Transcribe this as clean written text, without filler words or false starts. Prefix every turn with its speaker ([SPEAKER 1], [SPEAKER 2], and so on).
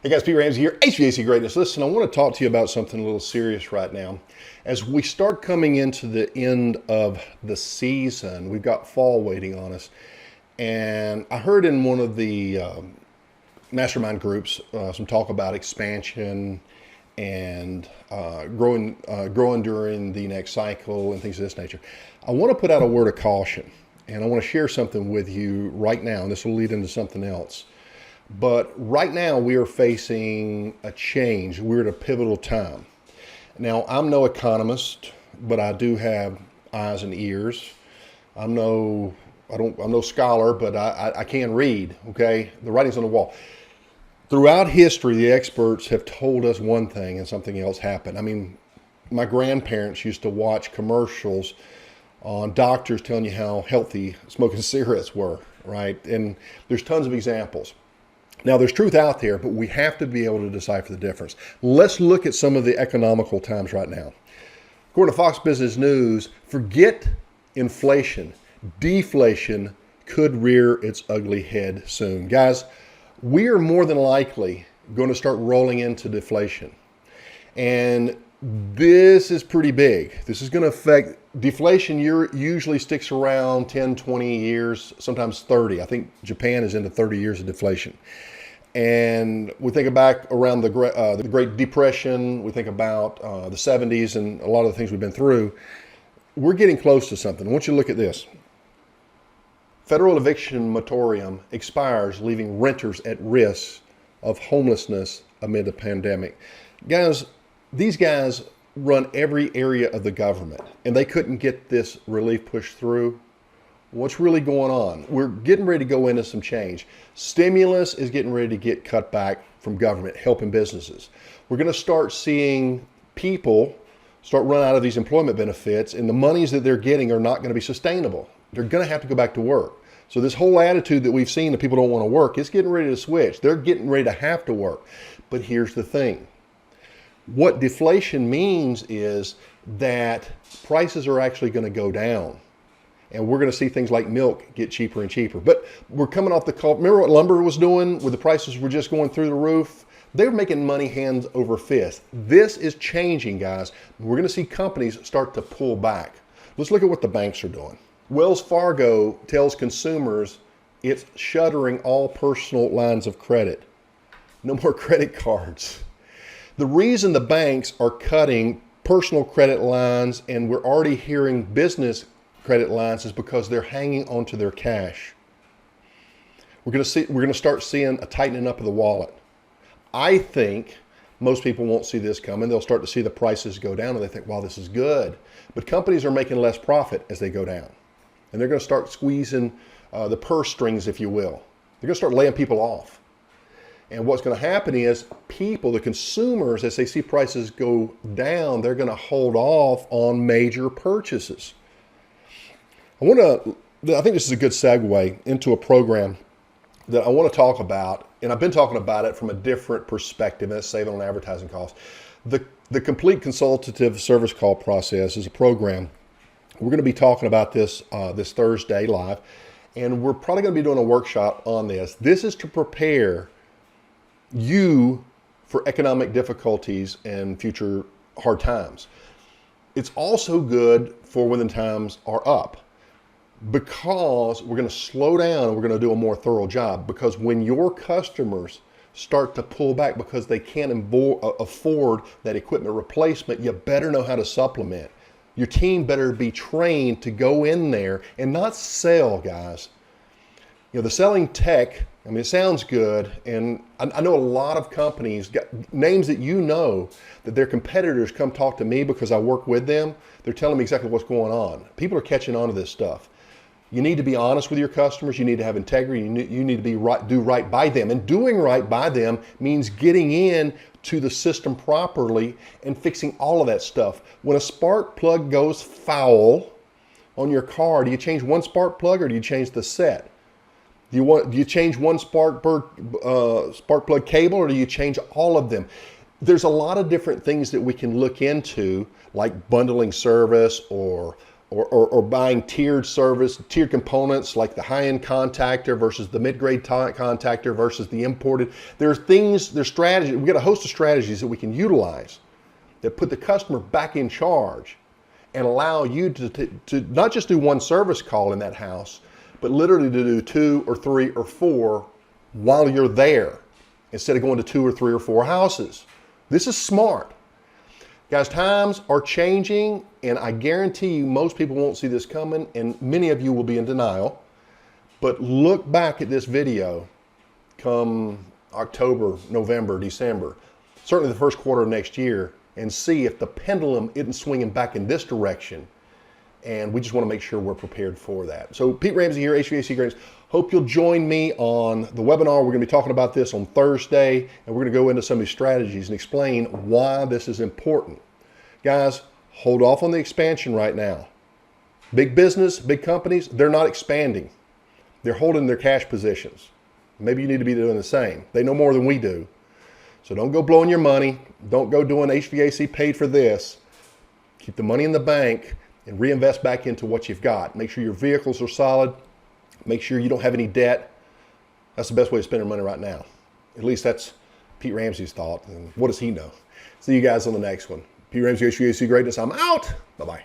[SPEAKER 1] Hey guys, Pete Ramsey here, HVAC Greatness. Listen, I want to talk to you about something a little serious right now. As we start coming into the end of the season, we've got fall waiting on us. And I heard in one of the mastermind groups some talk about expansion and growing during the next cycle and things of this nature. I want to put out a word of caution, and I want to share something with you right now, and this will lead into something else. But right now we are facing a change. We're at a pivotal time. Now, I'm no economist, but I do have eyes and ears. I'm no scholar, but I can read, okay? The writing's on the wall. Throughout history, the experts have told us one thing and something else happened. I mean, my grandparents used to watch commercials on doctors telling you how healthy smoking cigarettes were, right? And there's tons of examples. Now, there's truth out there, but we have to be able to decipher the difference. Let's look at some of the economical times right now. According to Fox Business News, forget inflation. Deflation could rear its ugly head soon. Guys, we are more than likely going to start rolling into deflation. And this is pretty big. This is going to affect deflation. Usually sticks around 10, 20 years, sometimes 30. I think Japan is into 30 years of deflation. And we think back around the Great Depression, we think about the 70s and a lot of the things we've been through. We're getting close to something. I want you to look at this. Federal eviction moratorium expires, leaving renters at risk of homelessness amid the pandemic. Guys, these guys run every area of the government, and they couldn't get this relief pushed through. What's really going on? We're getting ready to go into some change. Stimulus is getting ready to get cut back from government, helping businesses. We're going to start seeing people start running out of these employment benefits, and the monies that they're getting are not going to be sustainable. They're going to have to go back to work. So this whole attitude that we've seen that people don't want to work, it's getting ready to switch. They're getting ready to have to work. But here's the thing. What deflation means is that prices are actually going to go down. And we're going to see things like milk get cheaper and cheaper. But we're coming off the call. Remember what lumber was doing where the prices were just going through the roof? They were making money hands over fist. This is changing, guys. We're going to see companies start to pull back. Let's look at what the banks are doing. Wells Fargo tells consumers it's shuttering all personal lines of credit. No more credit cards. The reason the banks are cutting personal credit lines, and we're already hearing business credit lines, is because they're hanging onto their cash. We're going to start seeing a tightening up of the wallet. I think most people won't see this coming. They'll start to see the prices go down and they think, wow, this is good. But companies are making less profit as they go down. And they're going to start squeezing the purse strings, if you will. They're going to start laying people off. And what's going to happen is people, the consumers, as they see prices go down, they're going to hold off on major purchases. I think this is a good segue into a program that I want to talk about, and I've been talking about it from a different perspective, and that's saving on advertising costs. The complete consultative service call process is a program. We're going to be talking about this this Thursday live, and we're probably going to be doing a workshop on this. This is to prepare you for economic difficulties and future hard times. It's also good for when the times are up, because we're going to slow down and we're going to do a more thorough job. Because when your customers start to pull back because they can't afford that equipment replacement, you better know how to supplement. Your team better be trained to go in there and not sell, guys. You know, the selling tech, I mean, it sounds good, and I know a lot of companies, got names that you know, that their competitors come talk to me because I work with them. They're telling me exactly what's going on. People are catching on to this stuff. You need to be honest with your customers. You need to have integrity. You need to do right by them. And doing right by them means getting in to the system properly and fixing all of that stuff. When a spark plug goes foul on your car, do you change one spark plug or do you change the set? Do you change one spark plug cable, or do you change all of them? There's a lot of different things that we can look into, like bundling service or or buying tiered service, tiered components like the high-end contactor versus the mid-grade contactor versus the imported. There's strategies. We've got a host of strategies that we can utilize that put the customer back in charge and allow you to not just do one service call in that house, but literally to do 2 or 3 or 4 while you're there instead of going to 2 or 3 or 4 houses. This is smart. Guys, times are changing, and I guarantee you most people won't see this coming, and many of you will be in denial. But look back at this video come October, November, December, certainly the first quarter of next year, and see if the pendulum isn't swinging back in this direction. And we just want to make sure we're prepared for that. So Pete Ramsey here, HVAC Greatness. Hope you'll join me on the webinar. We're going to be talking about this on Thursday, and we're going to go into some of these strategies and explain why this is important. Guys, hold off on the expansion right now. Big business, big companies, they're not expanding. They're holding their cash positions. Maybe you need to be doing the same. They know more than we do. So don't go blowing your money. Don't go doing HVAC paid for this. Keep the money in the bank and reinvest back into what you've got. Make sure your vehicles are solid. Make sure you don't have any debt. That's the best way to spend your money right now. At least that's Pete Ramsey's thought. And what does he know? See you guys on the next one. Pete Ramsey, HVAC Greatness. I'm out. Bye-bye.